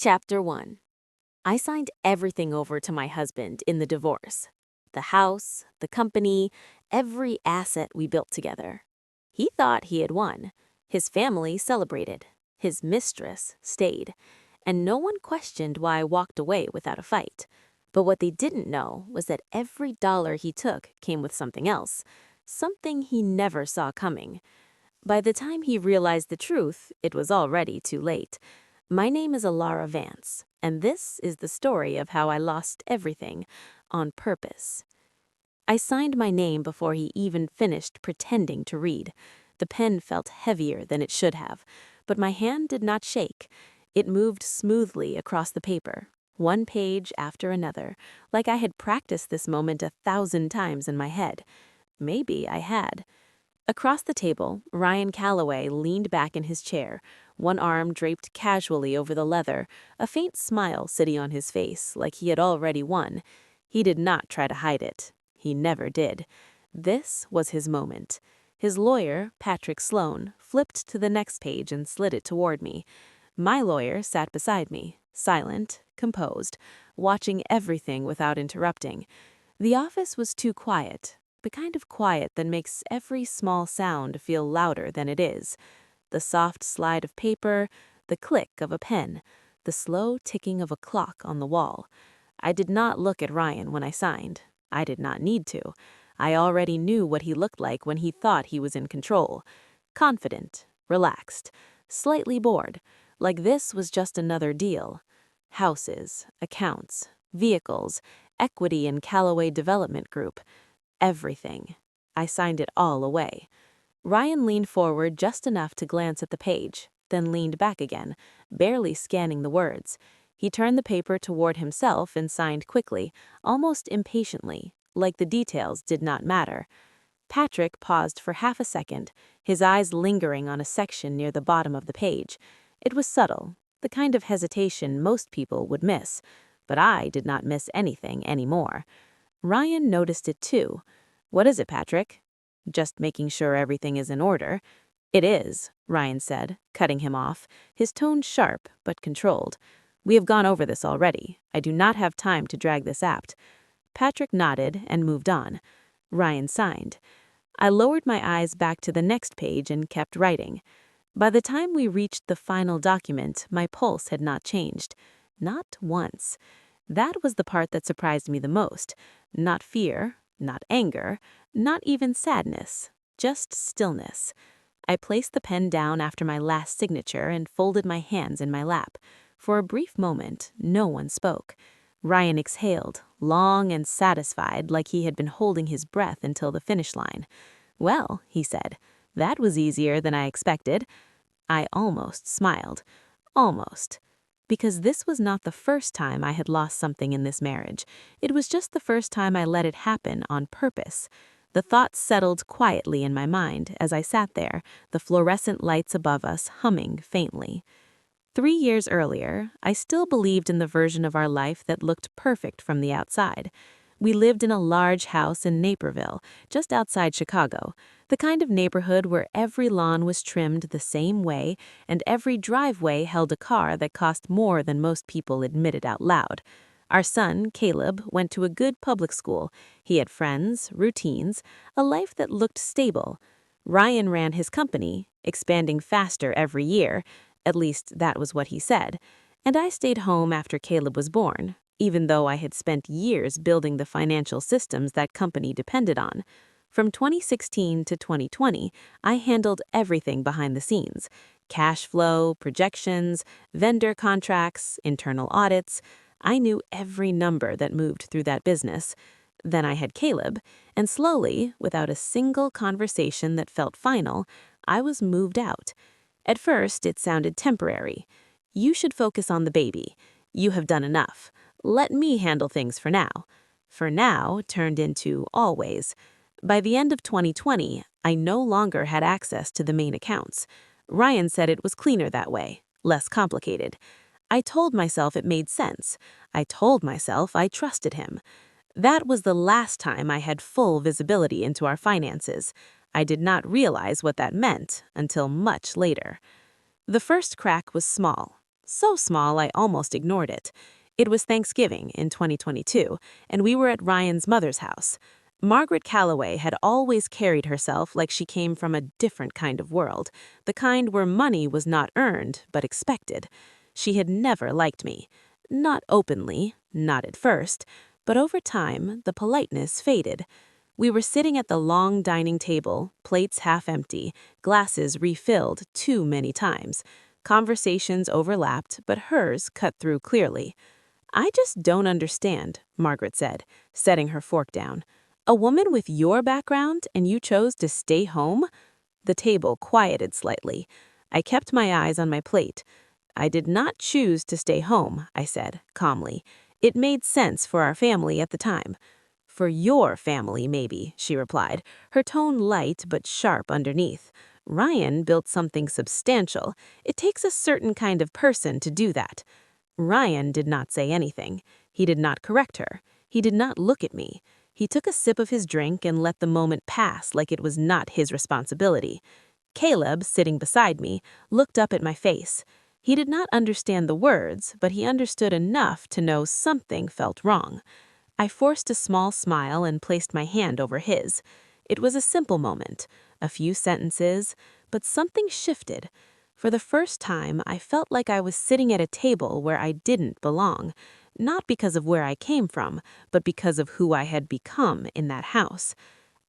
Chapter 1. I signed everything over to my husband in the divorce. The house, the company, every asset we built together. He thought he had won. His family celebrated. His mistress stayed. And no one questioned why I walked away without a fight. But what they didn't know was that every dollar he took came with something else. Something he never saw coming. By the time he realized the truth, it was already too late. My name is Alara Vance, and this is the story of how I lost everything on purpose. I signed my name before he even finished pretending to read. The pen felt heavier than it should have, but my hand did not shake. It moved smoothly across the paper, one page after another, like I had practiced this moment 1,000 times in my head. Maybe I had. Across the table, Ryan Calloway leaned back in his chair, one arm draped casually over the leather, a faint smile sitting on his face like he had already won. He did not try to hide it. He never did. This was his moment. His lawyer, Patrick Sloan, flipped to the next page and slid it toward me. My lawyer sat beside me, silent, composed, watching everything without interrupting. The office was too quiet. The kind of quiet that makes every small sound feel louder than it is. The soft slide of paper, the click of a pen, the slow ticking of a clock on the wall. I did not look at Ryan when I signed. I did not need to. I already knew what he looked like when he thought he was in control. Confident, relaxed, slightly bored, like this was just another deal. Houses, accounts, vehicles, equity in Callaway Development Group. Everything. I signed it all away. Ryan leaned forward just enough to glance at the page, then leaned back again, barely scanning the words. He turned the paper toward himself and signed quickly, almost impatiently, like the details did not matter. Patrick paused for half a second, his eyes lingering on a section near the bottom of the page. It was subtle, the kind of hesitation most people would miss, but I did not miss anything anymore. Ryan noticed it too. "What is it, Patrick?" "Just making sure everything is in order." "It is," Ryan said, cutting him off, his tone sharp but controlled. "We have gone over this already. I do not have time to drag this out." Patrick nodded and moved on. Ryan signed. I lowered my eyes back to the next page and kept writing. By the time we reached the final document, my pulse had not changed. Not once. That was the part that surprised me the most. Not fear, not anger, not even sadness, just stillness. I placed the pen down after my last signature and folded my hands in my lap. For a brief moment, no one spoke. Ryan exhaled, long and satisfied, like he had been holding his breath until the finish line. "Well," he said, "that was easier than I expected." I almost smiled. Almost. Because this was not the first time I had lost something in this marriage. It was just the first time I let it happen on purpose. The thoughts settled quietly in my mind as I sat there, the fluorescent lights above us humming faintly. 3 years earlier, I still believed in the version of our life that looked perfect from the outside. We lived in a large house in Naperville, just outside Chicago, the kind of neighborhood where every lawn was trimmed the same way and every driveway held a car that cost more than most people admitted out loud. Our son, Caleb, went to a good public school. He had friends, routines, a life that looked stable. Ryan ran his company, expanding faster every year, at least that was what he said, and I stayed home after Caleb was born, even though I had spent years building the financial systems that company depended on. From 2016 to 2020, I handled everything behind the scenes: cash flow, projections, vendor contracts, internal audits. I knew every number that moved through that business. Then I had Caleb, and slowly, without a single conversation that felt final, I was moved out. At first, it sounded temporary. "You should focus on the baby. You have done enough. Let me handle things for now." For now turned into always. By the end of 2020, I no longer had access to the main accounts. Ryan said it was cleaner that way, less complicated. I told myself it made sense. I told myself I trusted him. That was the last time I had full visibility into our finances. I did not realize what that meant until much later. The first crack was small. So small I almost ignored it. It was Thanksgiving in 2022, and we were at Ryan's mother's house. Margaret Calloway had always carried herself like she came from a different kind of world, the kind where money was not earned, but expected. She had never liked me. Not openly, not at first, but over time, the politeness faded. We were sitting at the long dining table, plates half empty, glasses refilled too many times. Conversations overlapped, but hers cut through clearly. "I just don't understand," Margaret said, setting her fork down. "A woman with your background and you chose to stay home?" The table quieted slightly. I kept my eyes on my plate. "I did not choose to stay home," I said, calmly. "It made sense for our family at the time." "For your family, maybe," she replied, her tone light but sharp underneath. "Ryan built something substantial. It takes a certain kind of person to do that." Ryan did not say anything. He did not correct her. He did not look at me. He took a sip of his drink and let the moment pass like it was not his responsibility. Caleb, sitting beside me, looked up at my face. He did not understand the words, but he understood enough to know something felt wrong. I forced a small smile and placed my hand over his. It was a simple moment, a few sentences, but something shifted. For the first time, I felt like I was sitting at a table where I didn't belong, not because of where I came from, but because of who I had become in that house.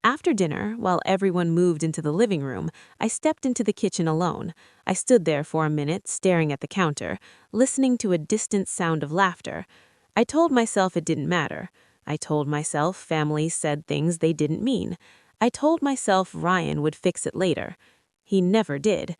After dinner, while everyone moved into the living room, I stepped into the kitchen alone. I stood there for a minute, staring at the counter, listening to a distant sound of laughter. I told myself it didn't matter. I told myself families said things they didn't mean. I told myself Ryan would fix it later. He never did.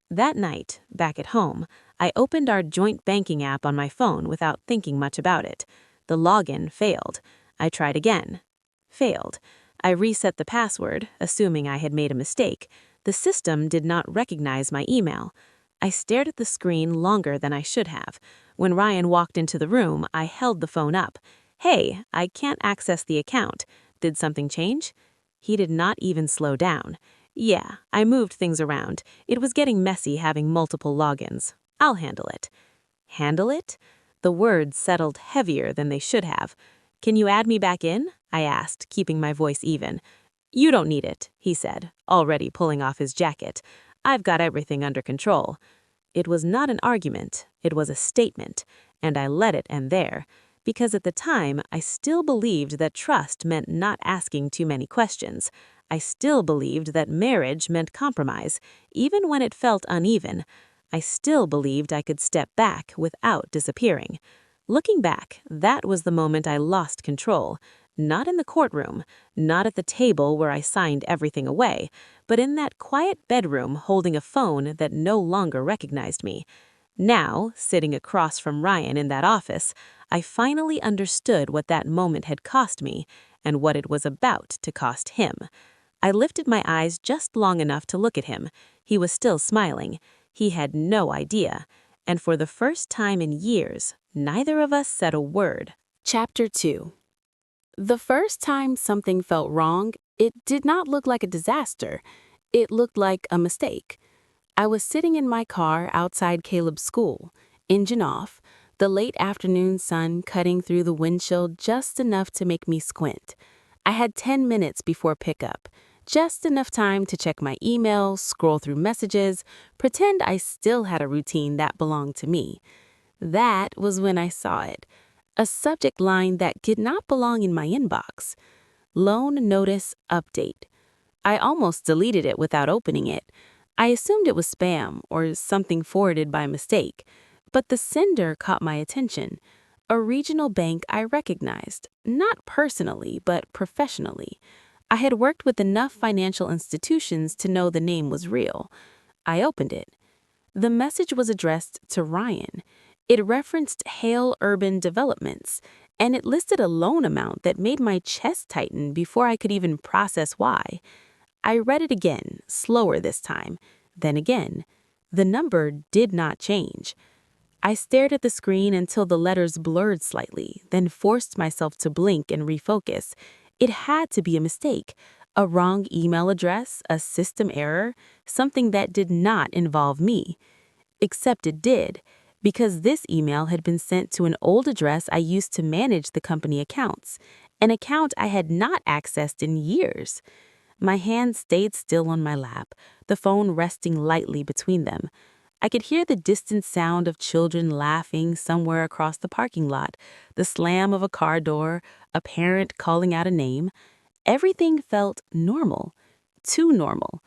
That night, back at home, I opened our joint banking app on my phone without thinking much about it. The login failed. I tried again. Failed. I reset the password, assuming I had made a mistake. The system did not recognize my email. I stared at the screen longer than I should have. When Ryan walked into the room, I held the phone up. "Hey, I can't access the account. Did something change?" He did not even slow down. "Yeah, I moved things around. It was getting messy having multiple logins. I'll handle it." Handle it? The words settled heavier than they should have. "Can you add me back in?" I asked, keeping my voice even. "You don't need it," he said, already pulling off his jacket. "I've got everything under control." It was not an argument, it was a statement, and I let it end there, because at the time I still believed that trust meant not asking too many questions. I still believed that marriage meant compromise, even when it felt uneven. I still believed I could step back without disappearing. Looking back, that was the moment I lost control. Not in the courtroom, not at the table where I signed everything away, but in that quiet bedroom holding a phone that no longer recognized me. Now, sitting across from Ryan in that office, I finally understood what that moment had cost me and what it was about to cost him. I lifted my eyes just long enough to look at him. He was still smiling. He had no idea. And for the first time in years, neither of us said a word. Chapter 2. The first time something felt wrong, it did not look like a disaster. It looked like a mistake. I was sitting in my car outside Caleb's school, engine off, the late afternoon sun cutting through the windshield just enough to make me squint. I had 10 minutes before pickup, just enough time to check my email, scroll through messages, pretend I still had a routine that belonged to me. That was when I saw it. A subject line that did not belong in my inbox. Loan notice update. I almost deleted it without opening it. I assumed it was spam or something forwarded by mistake. But the sender caught my attention. A regional bank I recognized, not personally, but professionally. I had worked with enough financial institutions to know the name was real. I opened it. The message was addressed to Ryan. It referenced Hale Urban Developments, and it listed a loan amount that made my chest tighten before I could even process why. I read it again, slower this time, then again. The number did not change. I stared at the screen until the letters blurred slightly, then forced myself to blink and refocus. It had to be a mistake, a wrong email address, a system error, something that did not involve me. Except it did. Because this email had been sent to an old address I used to manage the company accounts, an account I had not accessed in years. My hands stayed still on my lap, the phone resting lightly between them. I could hear the distant sound of children laughing somewhere across the parking lot, the slam of a car door, a parent calling out a name. Everything felt normal, too normal.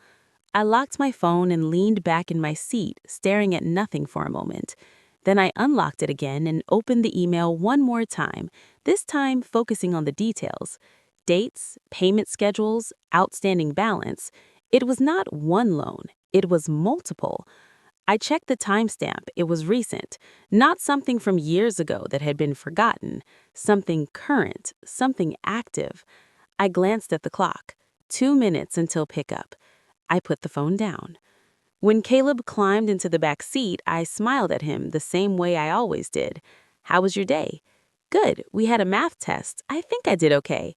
I locked my phone and leaned back in my seat, staring at nothing for a moment. Then I unlocked it again and opened the email one more time, this time focusing on the details. Dates, payment schedules, outstanding balance. It was not one loan, it was multiple. I checked the timestamp. It was recent, not something from years ago that had been forgotten, something current, something active. I glanced at the clock. 2 minutes until pickup. I put the phone down. When Caleb climbed into the back seat, I smiled at him the same way I always did. "How was your day?" "Good. We had a math test. I think I did okay."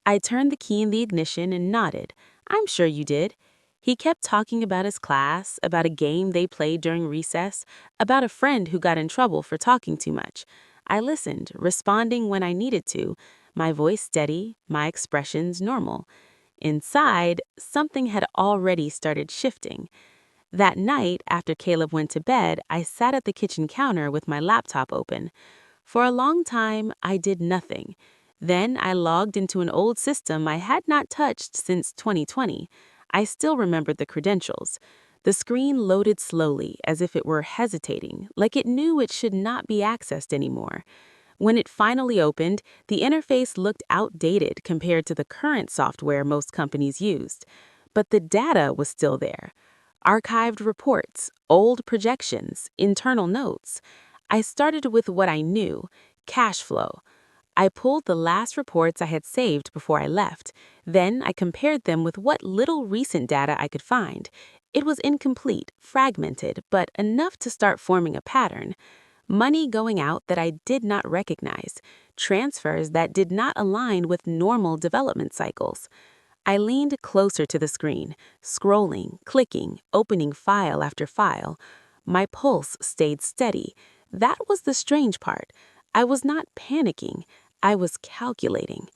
I turned the key in the ignition and nodded. "I'm sure you did." He kept talking about his class, about a game they played during recess, about a friend who got in trouble for talking too much. I listened, responding when I needed to, my voice steady, my expressions normal. Inside, something had already started shifting. That night, after Caleb went to bed, I sat at the kitchen counter with my laptop open. For a long time, I did nothing. Then I logged into an old system I had not touched since 2020. I still remembered the credentials. The screen loaded slowly, as if it were hesitating, like it knew it should not be accessed anymore. When it finally opened, the interface looked outdated compared to the current software most companies used. But the data was still there. Archived reports, old projections, internal notes. I started with what I knew, cash flow. I pulled the last reports I had saved before I left. Then I compared them with what little recent data I could find. It was incomplete, fragmented, but enough to start forming a pattern. Money going out that I did not recognize, transfers that did not align with normal development cycles. I leaned closer to the screen, scrolling, clicking, opening file after file. My pulse stayed steady. That was the strange part. I was not panicking. I was calculating.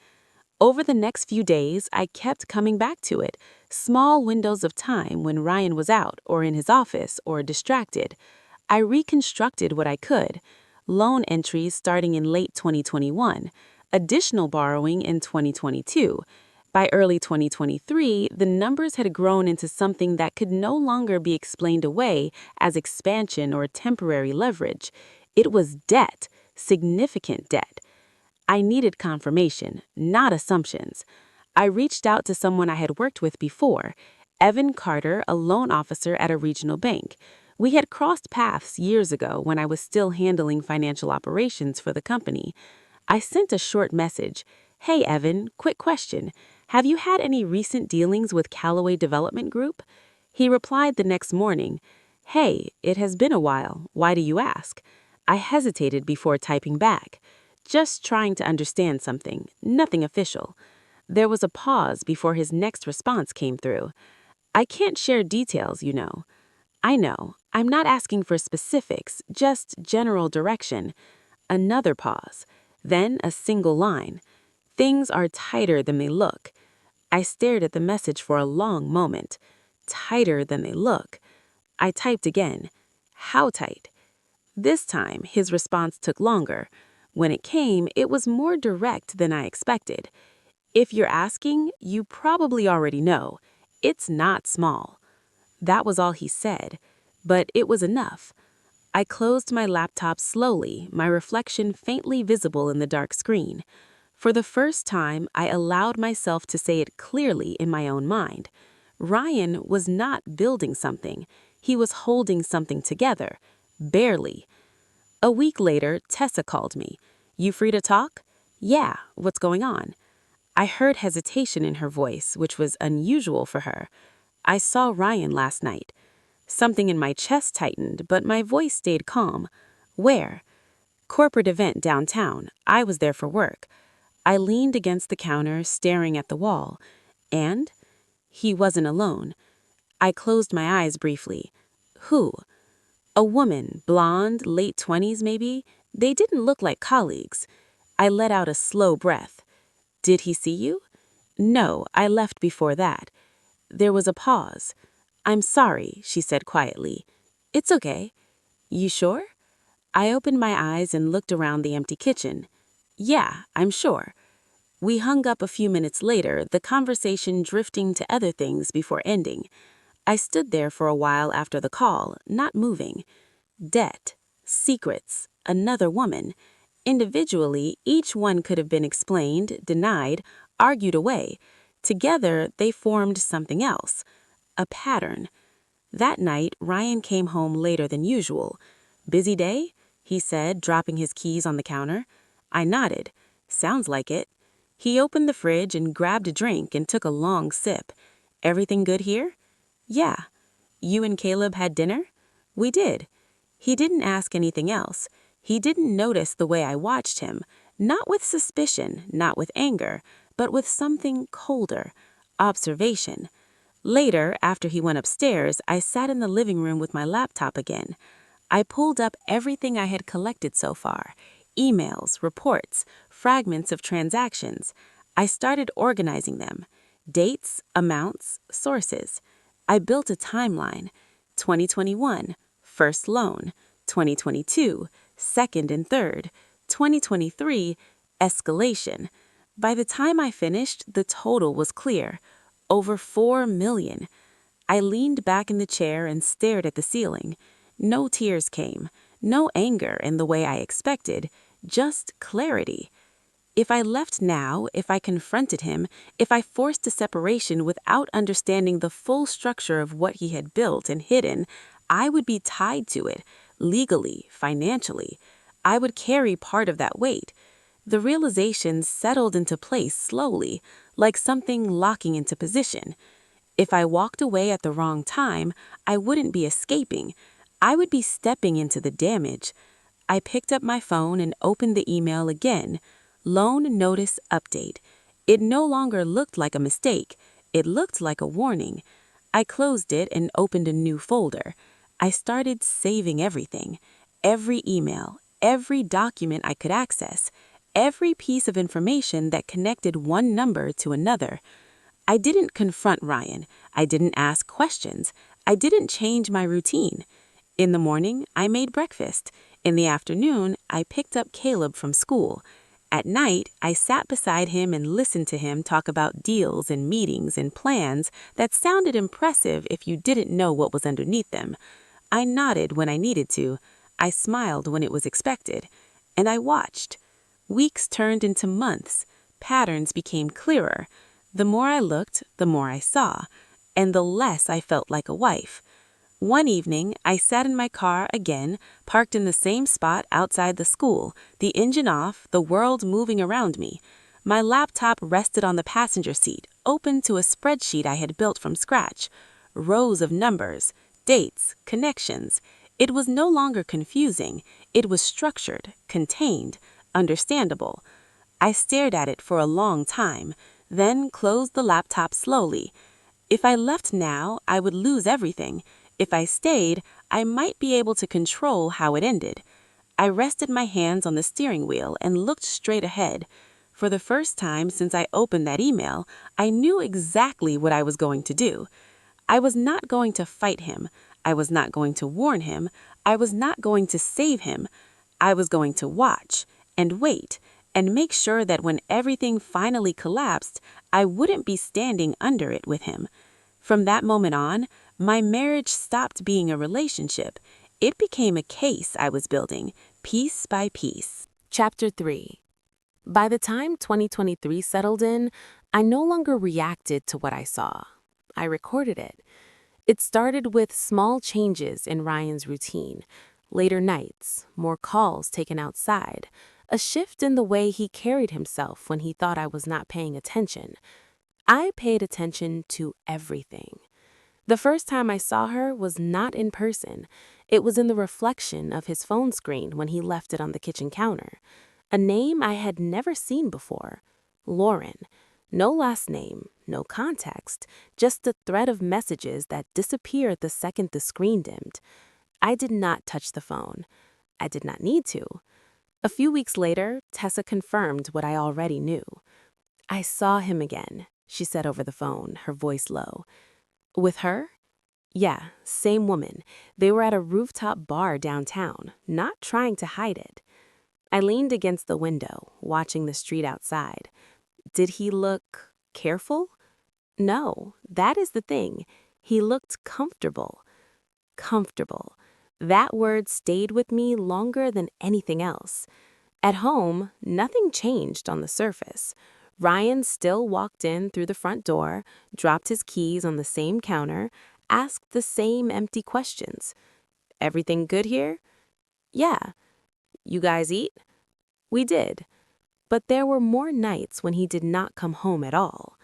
Over the next few days, I kept coming back to it. Small windows of time when Ryan was out or in his office or distracted. I reconstructed what I could. Loan entries starting in late 2021, additional borrowing in 2022. By early 2023, the numbers had grown into something that could no longer be explained away as expansion or temporary leverage. It was debt, significant debt. I needed confirmation, not assumptions. I reached out to someone I had worked with before, Evan Carter, a loan officer at a regional bank. We had crossed paths years ago when I was still handling financial operations for the company. I sent a short message. "Hey, Evan, quick question. Have you had any recent dealings with Callaway Development Group?" He replied the next morning. "Hey, it has been a while. Why do you ask?" I hesitated before typing back. Just trying to understand something, nothing official. There was a pause before his next response came through. "I can't share details, you know." "I know. I'm not asking for specifics, just general direction." Another pause. Then a single line. "Things are tighter than they look." I stared at the message for a long moment. Tighter than they look. I typed again. "How tight?" This time, his response took longer. When it came, it was more direct than I expected. "If you're asking, you probably already know. It's not small." That was all he said, but it was enough. I closed my laptop slowly, my reflection faintly visible in the dark screen. For the first time, I allowed myself to say it clearly in my own mind. Ryan was not building something. He was holding something together. Barely. A week later, Tessa called me. "You free to talk?" "Yeah, what's going on?" I heard hesitation in her voice, which was unusual for her. "I saw Ryan last night." Something in my chest tightened, but my voice stayed calm. "Where?" "Corporate event downtown. I was there for work." I leaned against the counter, staring at the wall. And he wasn't alone. I closed my eyes briefly. "Who?" A woman, blonde, late 20s maybe. They didn't look like colleagues. I let out a slow breath. Did he see you? No, I left before that. There was a pause. I'm sorry, she said quietly. It's okay. You sure? I opened my eyes and looked around the empty kitchen. Yeah, I'm sure. We hung up a few minutes later, the conversation drifting to other things before ending. I stood there for a while after the call, not moving. Debt, secrets, another woman. Individually, each one could have been explained, denied, argued away. Together, they formed something else. A pattern. That night, Ryan came home later than usual. Busy day? He said, dropping his keys on the counter. I nodded. Sounds like it. He opened the fridge and grabbed a drink and took a long sip. Everything good here? Yeah. You and Caleb had dinner? We did. He didn't ask anything else. He didn't notice the way I watched him, not with suspicion, not with anger, but with something colder, observation. Later, after he went upstairs, I sat in the living room with my laptop again. I pulled up everything I had collected so far, emails, reports, fragments of transactions. I started organizing them, dates, amounts, sources. I built a timeline. 2021, first loan. 2022, second and third. 2023, escalation. By the time I finished, the total was clear. Over 4 million. I leaned back in the chair and stared at the ceiling. No tears came, no anger in the way I expected, just clarity. If I left now, if I confronted him, if I forced a separation without understanding the full structure of what he had built and hidden, I would be tied to it, legally, financially. I would carry part of that weight. The realization settled into place slowly, like something locking into position. If I walked away at the wrong time, I wouldn't be escaping. I would be stepping into the damage. I picked up my phone and opened the email again. Loan notice update. It no longer looked like a mistake. It looked like a warning. I closed it and opened a new folder. I started saving everything. Every email, every document I could access, every piece of information that connected one number to another. I didn't confront Ryan. I didn't ask questions. I didn't change my routine. In the morning, I made breakfast. In the afternoon, I picked up Caleb from school. At night, I sat beside him and listened to him talk about deals and meetings and plans that sounded impressive if you didn't know what was underneath them. I nodded when I needed to. I smiled when it was expected. And I watched. Weeks turned into months. Patterns became clearer. The more I looked, the more I saw, and the less I felt like a wife. One evening, I sat in my car again, parked in the same spot outside the school, the engine off, the world moving around me. My laptop rested on the passenger seat, open to a spreadsheet I had built from scratch. Rows of numbers, dates, connections. It was no longer confusing. It was structured, contained, understandable. I stared at it for a long time, then closed the laptop slowly. If I left now, I would lose everything. If I stayed, I might be able to control how it ended. I rested my hands on the steering wheel and looked straight ahead. For the first time since I opened that email, I knew exactly what I was going to do. I was not going to fight him. I was not going to warn him. I was not going to save him. I was going to watch and wait and make sure that when everything finally collapsed, I wouldn't be standing under it with him. From that moment on, my marriage stopped being a relationship. It became a case I was building, piece by piece. Chapter 3. By the time 2023 settled in, I no longer reacted to what I saw. I recorded it. It started with small changes in Ryan's routine, later nights, more calls taken outside, a shift in the way he carried himself when he thought I was not paying attention. I paid attention to everything. The first time I saw her was not in person. It was in the reflection of his phone screen when he left it on the kitchen counter. A name I had never seen before. Lauren. No last name, no context, just a thread of messages that disappeared the second the screen dimmed. I did not touch the phone. I did not need to. A few weeks later, Tessa confirmed what I already knew. "I saw him again," she said over the phone, her voice low. "With her?" "Yeah, same woman. They were at a rooftop bar downtown, not trying to hide it." I leaned against the window, watching the street outside. Did he look careful? No, that is the thing. He looked comfortable. Comfortable. That word stayed with me longer than anything else. At home, nothing changed on the surface. Ryan still walked in through the front door, dropped his keys on the same counter, asked the same empty questions. "Everything good here?" "Yeah." "You guys eat?" We did. But there were more nights when he did not come home at all.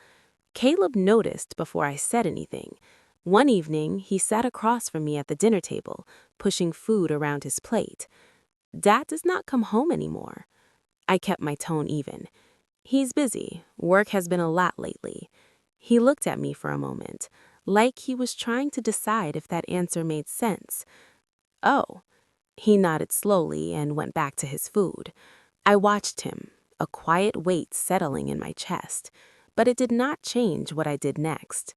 Caleb noticed before I said anything. One evening, he sat across from me at the dinner table, pushing food around his plate. "Dad does not come home anymore." I kept my tone even. "He's busy. Work has been a lot lately." He looked at me for a moment, like he was trying to decide if that answer made sense. "Oh." He nodded slowly and went back to his food. I watched him, a quiet weight settling in my chest, but it did not change what I did next.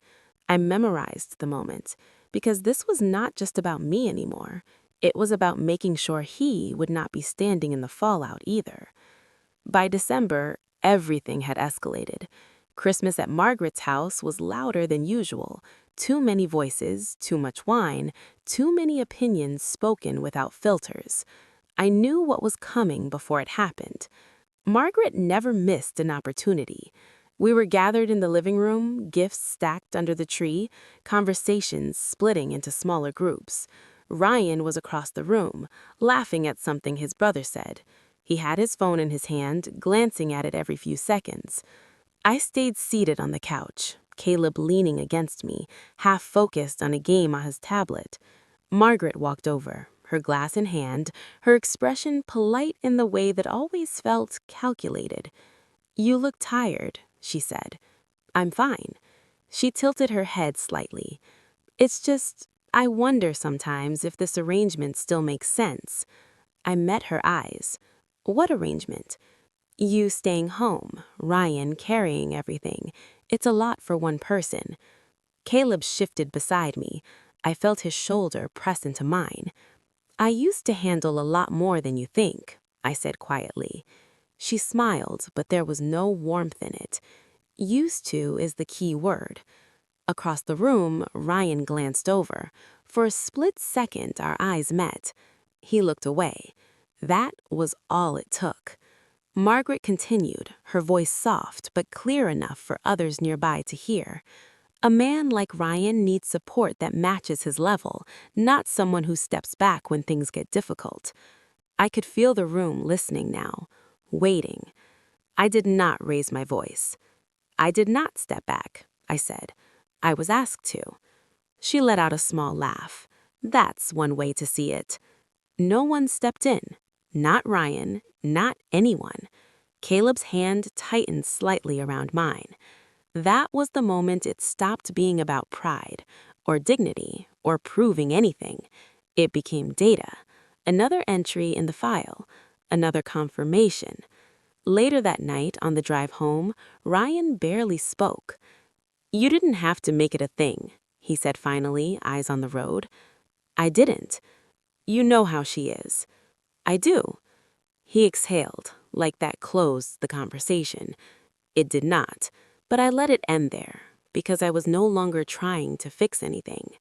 I memorized the moment, because this was not just about me anymore. It was about making sure he would not be standing in the fallout either. By December, everything had escalated. Christmas at Margaret's house was louder than usual. Too many voices, too much wine, too many opinions spoken without filters. I knew what was coming before it happened. Margaret never missed an opportunity. We were gathered in the living room, gifts stacked under the tree, conversations splitting into smaller groups. Ryan was across the room, laughing at something his brother said. He had his phone in his hand, glancing at it every few seconds. I stayed seated on the couch, Caleb leaning against me, half focused on a game on his tablet. Margaret walked over, her glass in hand, her expression polite in the way that always felt calculated. "You look tired," she said. "I'm fine." She tilted her head slightly. "It's just, I wonder sometimes if this arrangement still makes sense." I met her eyes. "What arrangement?" "You staying home, Ryan carrying everything. It's a lot for one person." Caleb shifted beside me. I felt his shoulder press into mine. "I used to handle a lot more than you think," I said quietly. She smiled, but there was no warmth in it. "Used to" is the key word. Across the room, Ryan glanced over. For a split second, our eyes met. He looked away. That was all it took. Margaret continued, her voice soft but clear enough for others nearby to hear. "A man like Ryan needs support that matches his level, not someone who steps back when things get difficult." I could feel the room listening now, waiting. I did not raise my voice. "I did not step back," I said. "I was asked to." She let out a small laugh. "That's one way to see it." No one stepped in. Not Ryan, not anyone. Caleb's hand tightened slightly around mine. That was the moment it stopped being about pride, or dignity, or proving anything. It became data. Another entry in the file. Another confirmation. Later that night, on the drive home, Ryan barely spoke. "You didn't have to make it a thing," he said finally, eyes on the road. "I didn't." "You know how she is." "I do." He exhaled, like that closed the conversation. It did not, but I let it end there, because I was no longer trying to fix anything.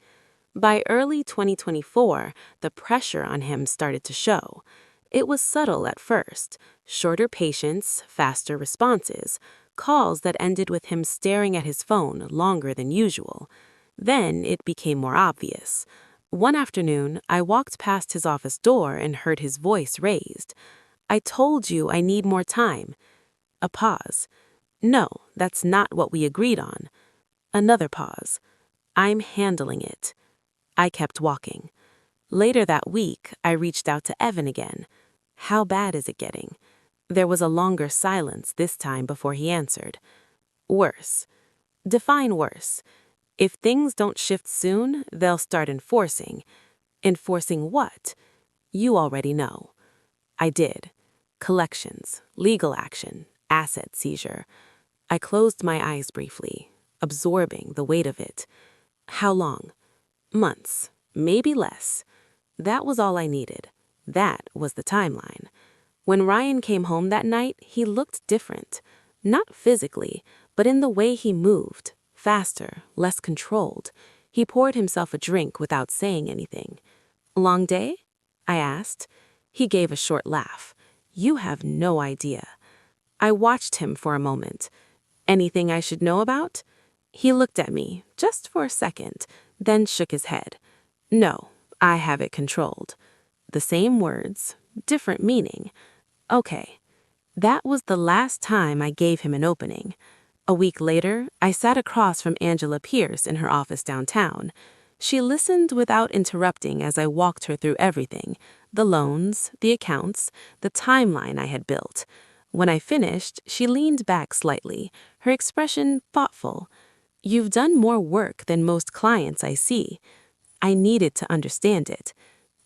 By early 2024, the pressure on him started to show. It was subtle at first, shorter patience, faster responses, calls that ended with him staring at his phone longer than usual. Then it became more obvious. One afternoon, I walked past his office door and heard his voice raised. "I told you I need more time." A pause. "No, that's not what we agreed on." Another pause. "I'm handling it." I kept walking. Later that week, I reached out to Evan again. "How bad is it getting?" There was a longer silence this time before he answered. "Worse." "Define worse." "If things don't shift soon, they'll start enforcing." Enforcing what? You already know. I did. Collections, legal action, asset seizure. I closed my eyes briefly, absorbing the weight of it. How long? Months, maybe less. That was all I needed. That was the timeline. When Ryan came home that night, he looked different. Not physically, but in the way he moved. Faster, less controlled. He poured himself a drink without saying anything. Long day? I asked. He gave a short laugh. You have no idea. I watched him for a moment. Anything I should know about? He looked at me, just for a second, then shook his head. No, I have it controlled. The same words, different meaning. Okay. That was the last time I gave him an opening. A week later, I sat across from Angela Pierce in her office downtown. She listened without interrupting as I walked her through everything, the loans, the accounts, the timeline I had built. When I finished, she leaned back slightly, her expression thoughtful. You've done more work than most clients I see. I needed to understand it.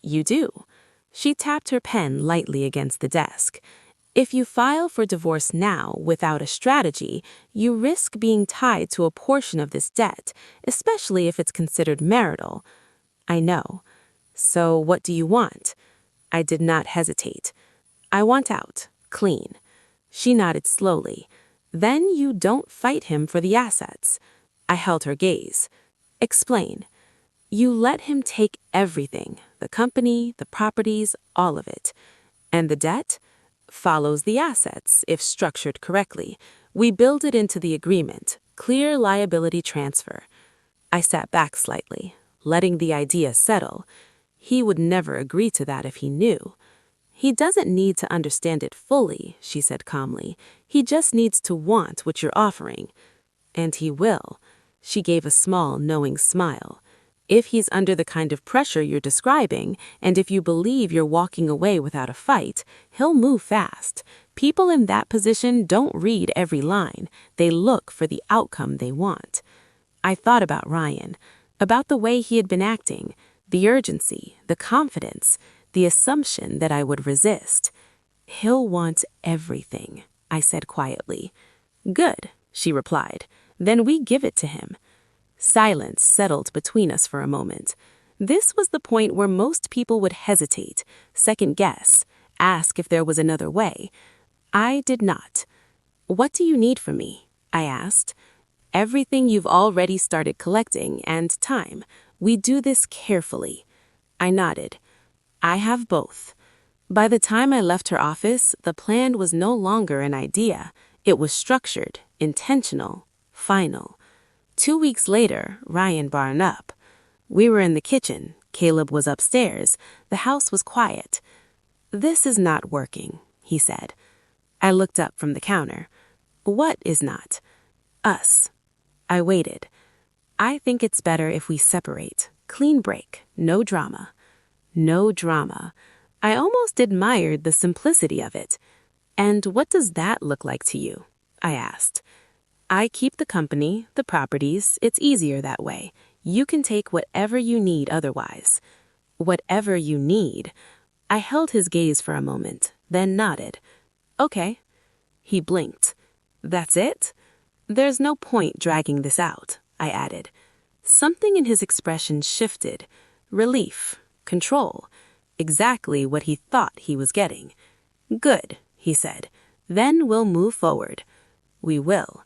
You do. She tapped her pen lightly against the desk. If you file for divorce now without a strategy, you risk being tied to a portion of this debt, especially if it's considered marital. I know. So what do you want? I did not hesitate. I want out, clean. She nodded slowly. Then you don't fight him for the assets. I held her gaze. Explain. You let him take everything, the company, the properties, all of it. And the debt? Follows the assets, if structured correctly. We build it into the agreement, clear liability transfer. I sat back slightly, letting the idea settle. He would never agree to that if he knew. He doesn't need to understand it fully, she said calmly. He just needs to want what you're offering. And he will. She gave a small, knowing smile. If he's under the kind of pressure you're describing, and if you believe you're walking away without a fight, he'll move fast. People in that position don't read every line. They look for the outcome they want. I thought about Ryan, about the way he had been acting, the urgency, the confidence, the assumption that I would resist. He'll want everything, I said quietly. Good, she replied. Then we give it to him. Silence settled between us for a moment. This was the point where most people would hesitate, second guess, ask if there was another way. I did not. What do you need from me? I asked. Everything you've already started collecting and time. We do this carefully. I nodded. I have both. By the time I left her office, the plan was no longer an idea. It was structured, intentional, final. 2 weeks later, Ryan brought up. We were in the kitchen. Caleb was upstairs. The house was quiet. This is not working, he said. I looked up from the counter. What is not? Us. I waited. I think it's better if we separate. Clean break. No drama. No drama. I almost admired the simplicity of it. And what does that look like to you? I asked. I keep the company, the properties. It's easier that way. You can take whatever you need otherwise. Whatever you need. I held his gaze for a moment, then nodded. Okay. He blinked. That's it? There's no point dragging this out, I added. Something in his expression shifted. Relief. Control. Exactly what he thought he was getting. Good, he said. Then we'll move forward. We will.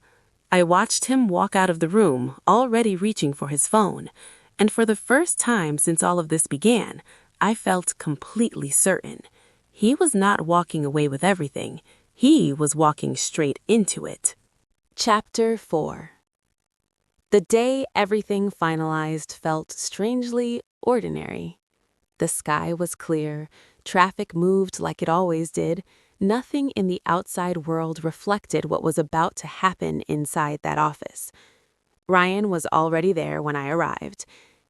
I watched him walk out of the room, already reaching for his phone. And for the first time since all of this began, I felt completely certain. He was not walking away with everything. He was walking straight into it. Chapter 4. The day everything finalized felt strangely ordinary. The sky was clear, traffic moved like it always did. Nothing in the outside world reflected what was about to happen inside that office. Ryan was already there when I arrived.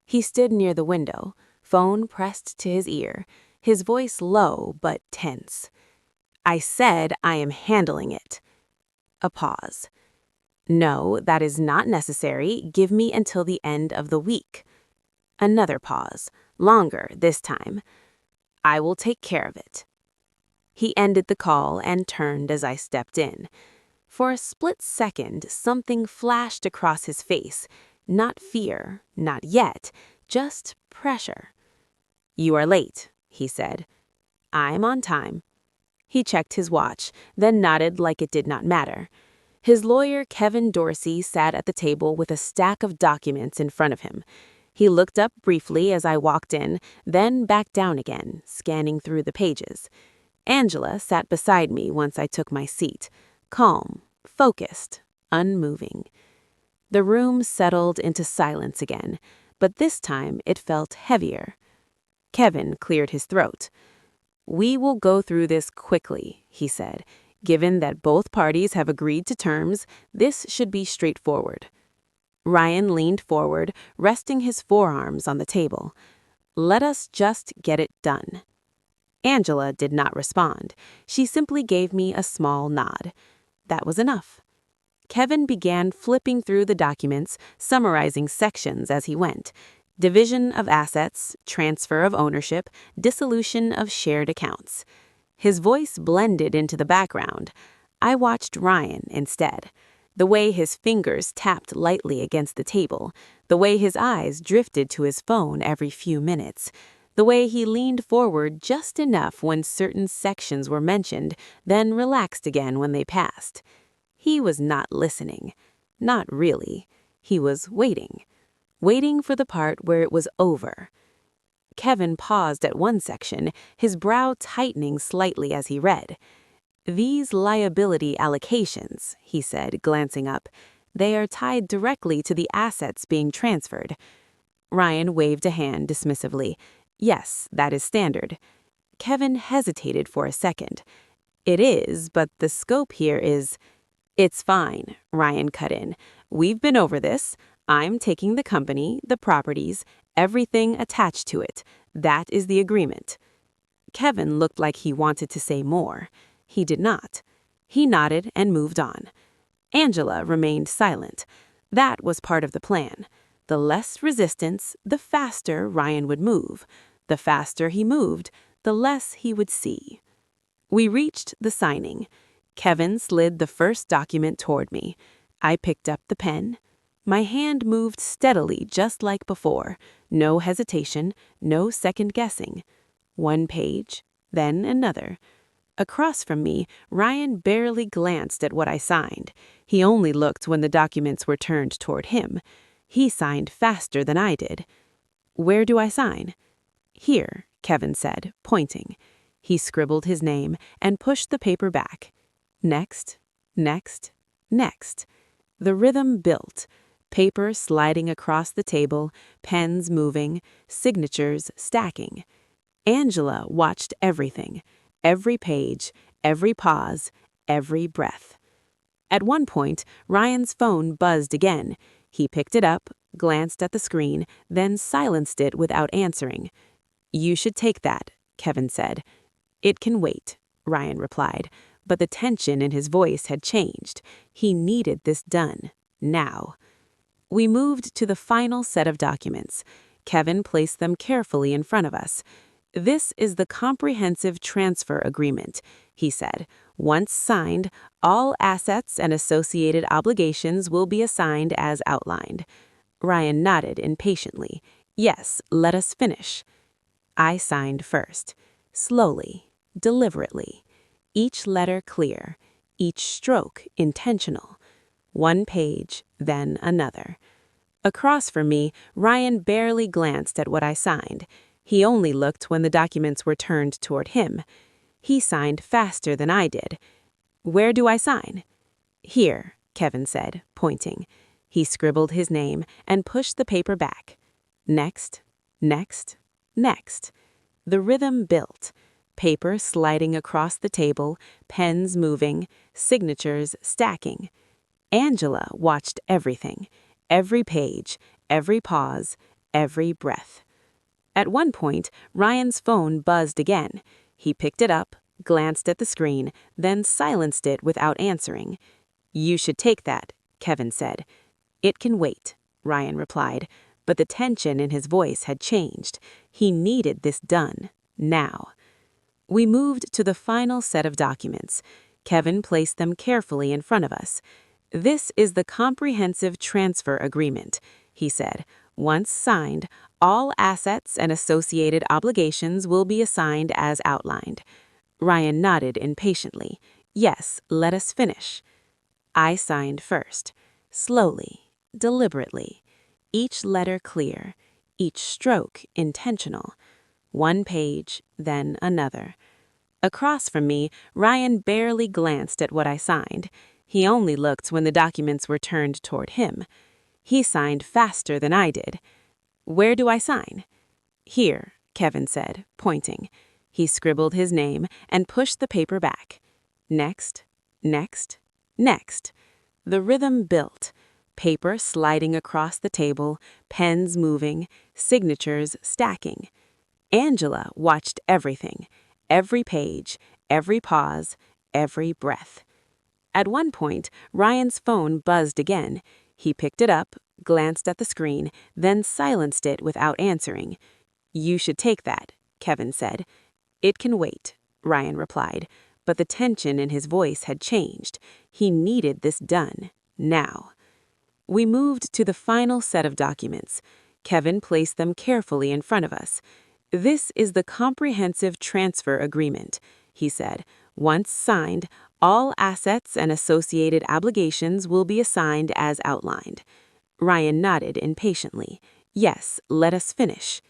He stood near the window, phone pressed to his ear, his voice low but tense. I said I am handling it. A pause. No, that is not necessary. Give me until the end of the week. Another pause, longer this time. I will take care of it. He ended the call and turned as I stepped in. For a split second, something flashed across his face. Not fear, not yet, just pressure. You are late, he said. I'm on time. He checked his watch, then nodded like it did not matter. His lawyer, Kevin Dorsey, sat at the table with a stack of documents in front of him. He looked up briefly as I walked in, then back down again, scanning through the pages. Angela sat beside me once I took my seat, calm, focused, unmoving. The room settled into silence again, but this time it felt heavier. Kevin cleared his throat. We will go through this quickly, he said. Given that both parties have agreed to terms, this should be straightforward. Ryan leaned forward, resting his forearms on the table. Let us just get it done. Angela did not respond. She simply gave me a small nod. That was enough. Kevin began flipping through the documents, summarizing sections as he went. Division of assets, transfer of ownership, dissolution of shared accounts. His voice blended into the background. I watched Ryan instead. The way his fingers tapped lightly against the table, the way his eyes drifted to his phone every few minutes, the way he leaned forward just enough when certain sections were mentioned, then relaxed again when they passed. He was not listening. Not really. He was waiting. Waiting for the part where it was over. Kevin paused at one section, his brow tightening slightly as he read. These liability allocations, he said, glancing up, they are tied directly to the assets being transferred. Ryan waved a hand dismissively. Yes, that is standard. Kevin hesitated for a second. It is, but the scope here is... It's fine, Ryan cut in. We've been over this. I'm taking the company, the properties, everything attached to it. That is the agreement. Kevin looked like he wanted to say more. He did not. He nodded and moved on. Angela remained silent. That was part of the plan. The less resistance, the faster Ryan would move. The faster he moved, the less he would see. We reached the signing. Kevin slid the first document toward me. I picked up the pen. My hand moved steadily just like before. No hesitation, no second guessing. One page, then another. Across from me, Ryan barely glanced at what I signed. He only looked when the documents were turned toward him. He signed faster than I did. Where do I sign? Here, Kevin said, pointing. He scribbled his name and pushed the paper back. Next, next, next. The rhythm built. Paper sliding across the table, pens moving, signatures stacking. Angela watched everything. Every page, every pause, every breath. At one point, Ryan's phone buzzed again. He picked it up, glanced at the screen, then silenced it without answering. You should take that, Kevin said. It can wait, Ryan replied, but the tension in his voice had changed. He needed this done, now. We moved to the final set of documents. Kevin placed them carefully in front of us. This is the comprehensive transfer agreement, he said. Once signed, all assets and associated obligations will be assigned as outlined. Ryan nodded impatiently. Yes, let us finish. I signed first, slowly, deliberately. Each letter clear, each stroke intentional. One page, then another. Across from me, Ryan barely glanced at what I signed. He only looked when the documents were turned toward him. He signed faster than I did. Where do I sign? Here, Kevin said, pointing. He scribbled his name and pushed the paper back. Next, next, next. The rhythm built. Paper sliding across the table, pens moving, signatures stacking. Angela watched everything, every page, every pause, every breath. At one point, Ryan's phone buzzed again. He picked it up, glanced at the screen, then silenced it without answering. You should take that, Kevin said. It can wait, Ryan replied, but the tension in his voice had changed. He needed this done, now. We moved to the final set of documents. Kevin placed them carefully in front of us. "This is the comprehensive transfer agreement," he said. "Once signed, all assets and associated obligations will be assigned as outlined." Ryan nodded impatiently. "Yes, let us finish." I signed first, slowly, deliberately, each letter clear, each stroke intentional. One page, then another. Across from me, Ryan barely glanced at what I signed. He only looked when the documents were turned toward him. He signed faster than I did. "Where do I sign?" "Here," Kevin said, pointing. He scribbled his name and pushed the paper back. Next, next, next. The rhythm built. Paper sliding across the table, pens moving, signatures stacking. Angela watched everything, every page, every pause, every breath. At one point, Ryan's phone buzzed again. He picked it up, glanced at the screen, then silenced it without answering. "You should take that," Kevin said. "It can wait," Ryan replied, but the tension in his voice had changed. He needed this done, now. We moved to the final set of documents. Kevin placed them carefully in front of us. "This is the comprehensive transfer agreement," he said. "Once signed, all assets and associated obligations will be assigned as outlined." Ryan nodded impatiently. "Yes, let us finish."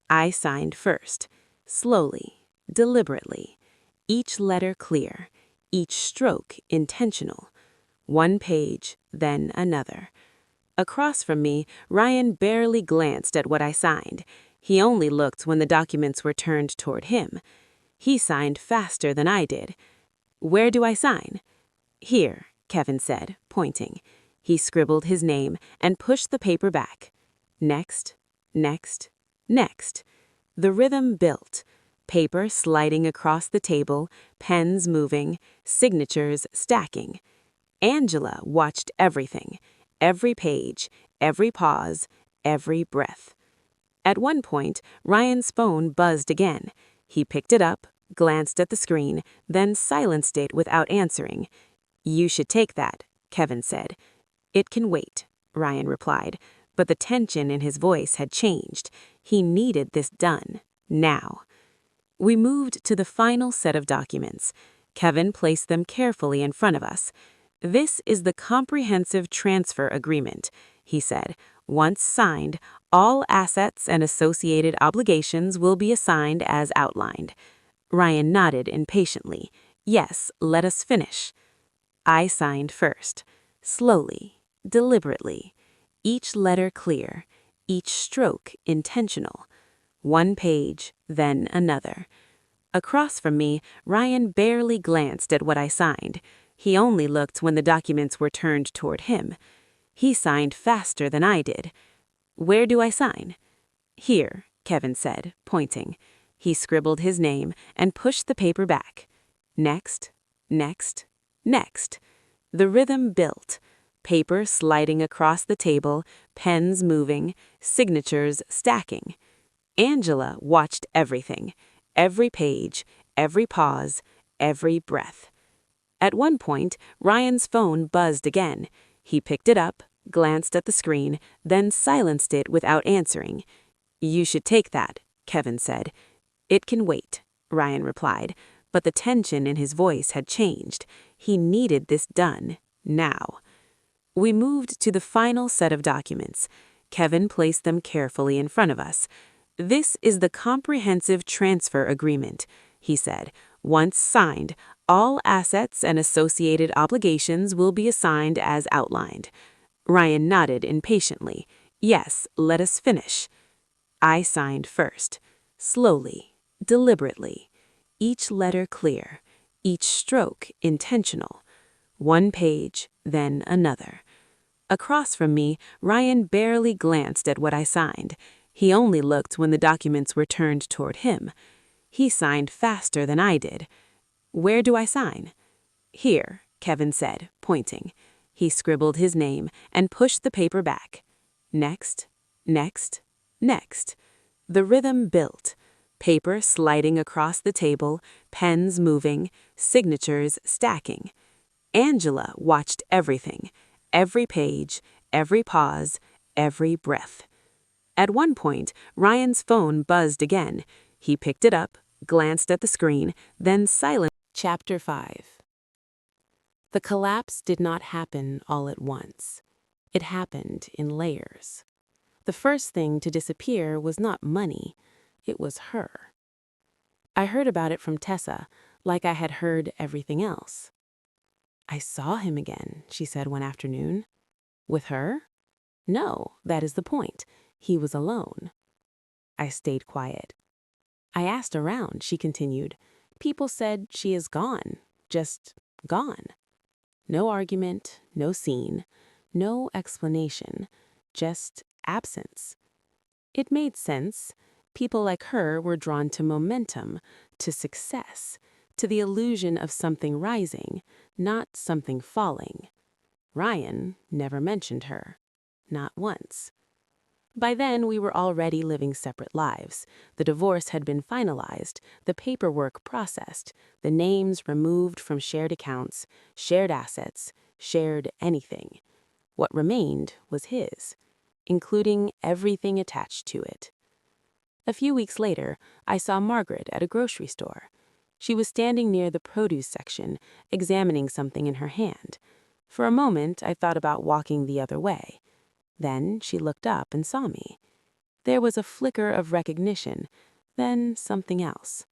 I signed first, slowly, deliberately, each letter clear, each stroke intentional. One page, then another. Across from me, Ryan barely glanced at what I signed. He only looked when the documents were turned toward him. He signed faster than I did. "Where do I sign?" "Here," Kevin said, pointing. He scribbled his name and pushed the paper back. Next, next, next. The rhythm built. Paper sliding across the table, pens moving, signatures stacking. Angela watched everything, every page, every pause, every breath. At one point, Ryan's phone buzzed again. He picked it up, glanced at the screen, then silenced it without answering. "You should take that," Kevin said. "It can wait," Ryan replied, but the tension in his voice had changed. He needed this done, now. We moved to the final set of documents. Kevin placed them carefully in front of us. "This is the comprehensive transfer agreement," he said. "Once signed, all assets and associated obligations will be assigned as outlined." Ryan nodded impatiently. "Yes, let us finish." I signed first, slowly, deliberately, each letter clear, each stroke intentional. One page, then another. Across from me, Ryan barely glanced at what I signed. He only looked when the documents were turned toward him. He signed faster than I did. "Where do I sign?" "Here," Kevin said, pointing. He scribbled his name and pushed the paper back. Next, next, next. The rhythm built. Paper sliding across the table, pens moving, signatures stacking. Angela watched everything, every page, every pause, every breath. At one point, Ryan's phone buzzed again. He picked it up, glanced at the screen, then silenced it without answering. "You should take that," Kevin said. "It can wait," Ryan replied, but the tension in his voice had changed. He needed this done, now. We moved to the final set of documents. Kevin placed them carefully in front of us. "This is the comprehensive transfer agreement," he said. "Once signed, all assets and associated obligations will be assigned as outlined." Ryan nodded impatiently. "Yes, let us finish." I signed first, slowly, deliberately, each letter clear, each stroke intentional. One page, then another. Across from me, Ryan barely glanced at what I signed. He only looked when the documents were turned toward him. He signed faster than I did. "Where do I sign?" "Here," Kevin said, pointing. He scribbled his name and pushed the paper back. Next, Next, next. The rhythm built. Paper sliding across the table, pens moving, signatures stacking. Angela watched everything, every page, every pause, every breath. At one point, Ryan's phone buzzed again. He picked it up, glanced at the screen, then silent. Chapter 5. The collapse did not happen all at once. It happened in layers. The first thing to disappear was not money, it was her. I heard about it from Tessa, like I had heard everything else. I saw him again, she said one afternoon. With her? No, that is the point. He was alone. I stayed quiet. I asked around, she continued. People said she is gone, just gone. No argument, no scene, no explanation, just absence. It made sense. People like her were drawn to momentum, to success, to the illusion of something rising, not something falling. Ryan never mentioned her, not once. By then, we were already living separate lives. The divorce had been finalized, the paperwork processed, the names removed from shared accounts, shared assets, shared anything. What remained was his, including everything attached to it. A few weeks later, I saw Margaret at a grocery store. She was standing near the produce section, examining something in her hand. For a moment, I thought about walking the other way. Then she looked up and saw me. There was a flicker of recognition, then something else.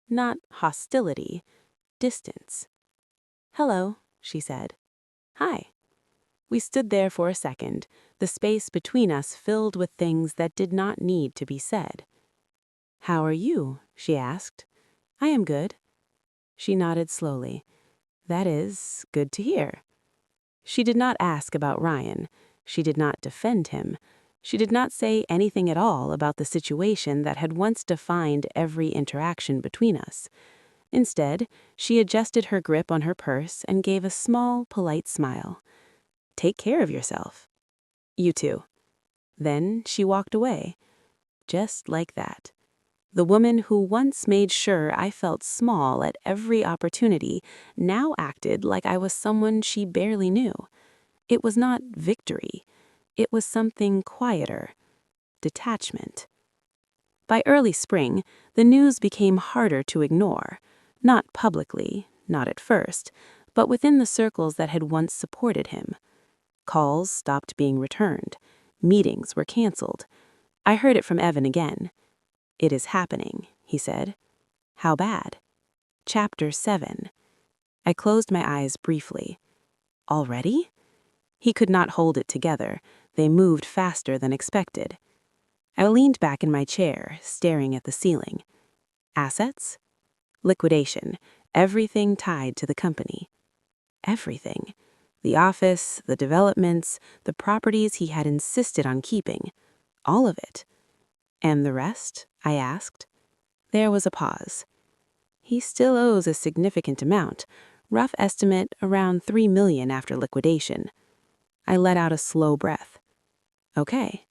Not hostility, distance. "Hello," she said. "Hi." We stood there for a second, the space between us filled with things that did not need to be said. "How are you?" she asked. "I am good." She nodded slowly. "That is good to hear." She did not ask about Ryan. She did not defend him. She did not say anything at all about the situation that had once defined every interaction between us. Instead, she adjusted her grip on her purse and gave a small, polite smile. "Take care of yourself." "You too." Then she walked away. Just like that. The woman who once made sure I felt small at every opportunity now acted like I was someone she barely knew. It was not victory. It was something quieter. Detachment. By early spring, the news became harder to ignore. Not publicly, not at first, but within the circles that had once supported him. Calls stopped being returned. Meetings were canceled. I heard it from Evan again. "It is happening," he said. "How bad?" Chapter 7. I closed my eyes briefly. Already? He could not hold it together. They moved faster than expected. I leaned back in my chair, staring at the ceiling. Assets? Liquidation. Everything tied to the company. Everything. The office, the developments, the properties he had insisted on keeping. All of it. "And the rest?" I asked. There was a pause. "He still owes a significant amount, rough estimate around $3 million after liquidation." I let out a slow breath. "Okay."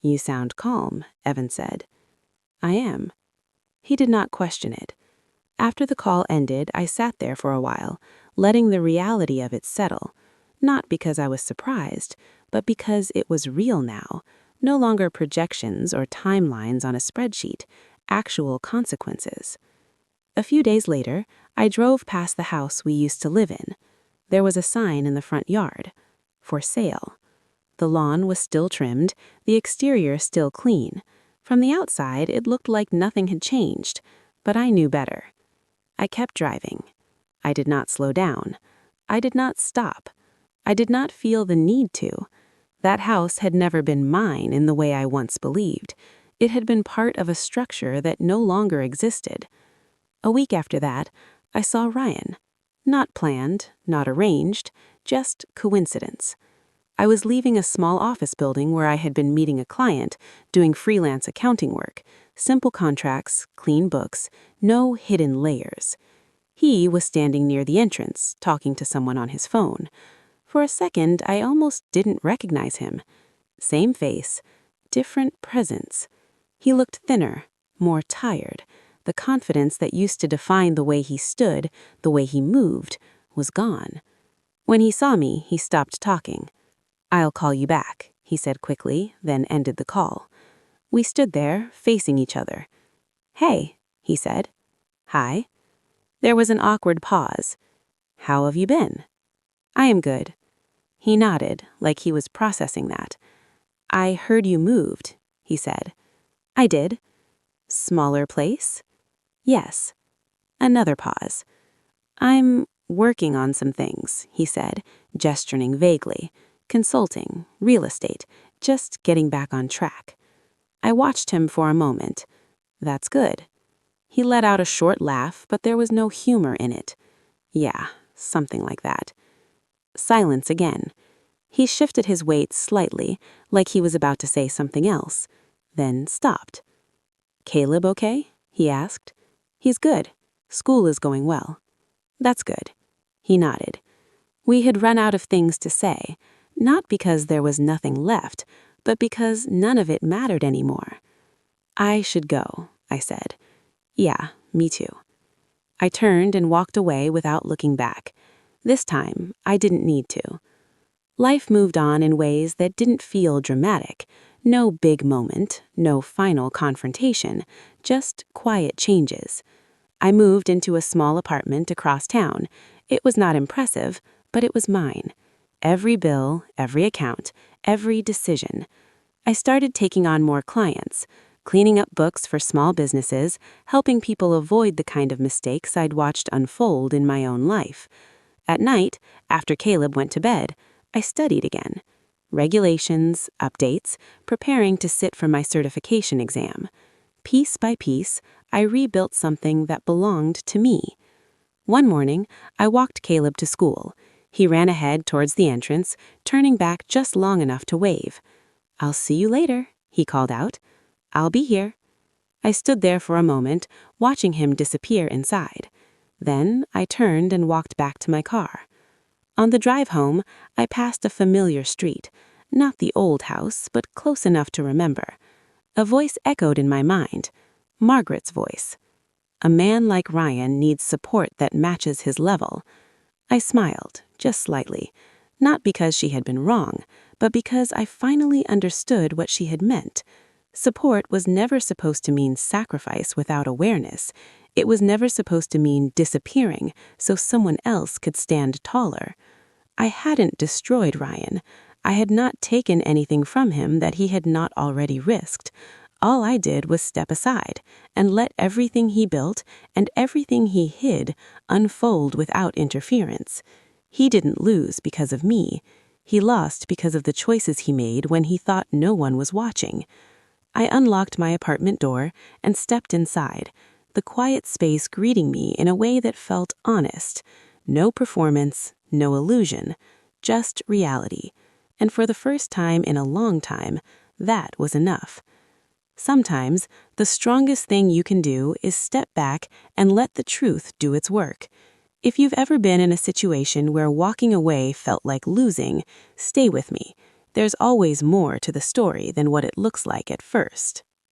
"You sound calm," Evan said. "I am." He did not question it. After the call ended, I sat there for a while, letting the reality of it settle, not because I was surprised, but because it was real now, no longer projections or timelines on a spreadsheet, actual consequences. A few days later, I drove past the house we used to live in. There was a sign in the front yard. For sale. The lawn was still trimmed, the exterior still clean. From the outside, it looked like nothing had changed, but I knew better. I kept driving. I did not slow down. I did not stop. I did not feel the need to. That house had never been mine in the way I once believed. It had been part of a structure that no longer existed. A week after that, I saw Ryan. Not planned, not arranged, just coincidence. I was leaving a small office building where I had been meeting a client, doing freelance accounting work, simple contracts, clean books, no hidden layers. He was standing near the entrance, talking to someone on his phone. For a second, I almost didn't recognize him. Same face, different presence. He looked thinner, more tired. The confidence that used to define the way he stood, the way he moved, was gone. When he saw me, he stopped talking. "I'll call you back," he said quickly, then ended the call. We stood there, facing each other. "Hey," he said. "Hi." There was an awkward pause. "How have you been?" "I am good." He nodded, like he was processing that. "I heard you moved," he said. "I did." "Smaller place?" "Yes." Another pause. "I'm working on some things," he said, gesturing vaguely. "Consulting, real estate, just getting back on track." I watched him for a moment. "That's good." He let out a short laugh, but there was no humor in it. "Yeah, something like that." Silence again. He shifted his weight slightly, like he was about to say something else, then stopped. "Caleb okay?" he asked. "He's good. School is going well." "That's good." He nodded. We had run out of things to say, not because there was nothing left, but because none of it mattered anymore. "I should go," I said. "Yeah, me too." I turned and walked away without looking back. This time, I didn't need to. Life moved on in ways that didn't feel dramatic. No big moment, no final confrontation, just quiet changes. I moved into a small apartment across town. It was not impressive, but it was mine. Every bill, every account, every decision. I started taking on more clients, cleaning up books for small businesses, helping people avoid the kind of mistakes I'd watched unfold in my own life. At night, after Caleb went to bed, I studied again. Regulations, updates, preparing to sit for my certification exam. Piece by piece, I rebuilt something that belonged to me. One morning, I walked Caleb to school. He ran ahead towards the entrance, turning back just long enough to wave. "I'll see you later," he called out. "I'll be here." I stood there for a moment, watching him disappear inside. Then I turned and walked back to my car. On the drive home, I passed a familiar street. Not the old house, but close enough to remember. A voice echoed in my mind. Margaret's voice. "A man like Ryan needs support that matches his level." I smiled, just slightly. Not because she had been wrong, but because I finally understood what she had meant. Support was never supposed to mean sacrifice without awareness. It was never supposed to mean disappearing so someone else could stand taller. I hadn't destroyed Ryan. I had not taken anything from him that he had not already risked. All I did was step aside and let everything he built and everything he hid unfold without interference. He didn't lose because of me. He lost because of the choices he made when he thought no one was watching. I unlocked my apartment door and stepped inside, the quiet space greeting me in a way that felt honest. No performance, no illusion, just reality. And for the first time in a long time, that was enough. Sometimes, the strongest thing you can do is step back and let the truth do its work. If you've ever been in a situation where walking away felt like losing, stay with me. There's always more to the story than what it looks like at first.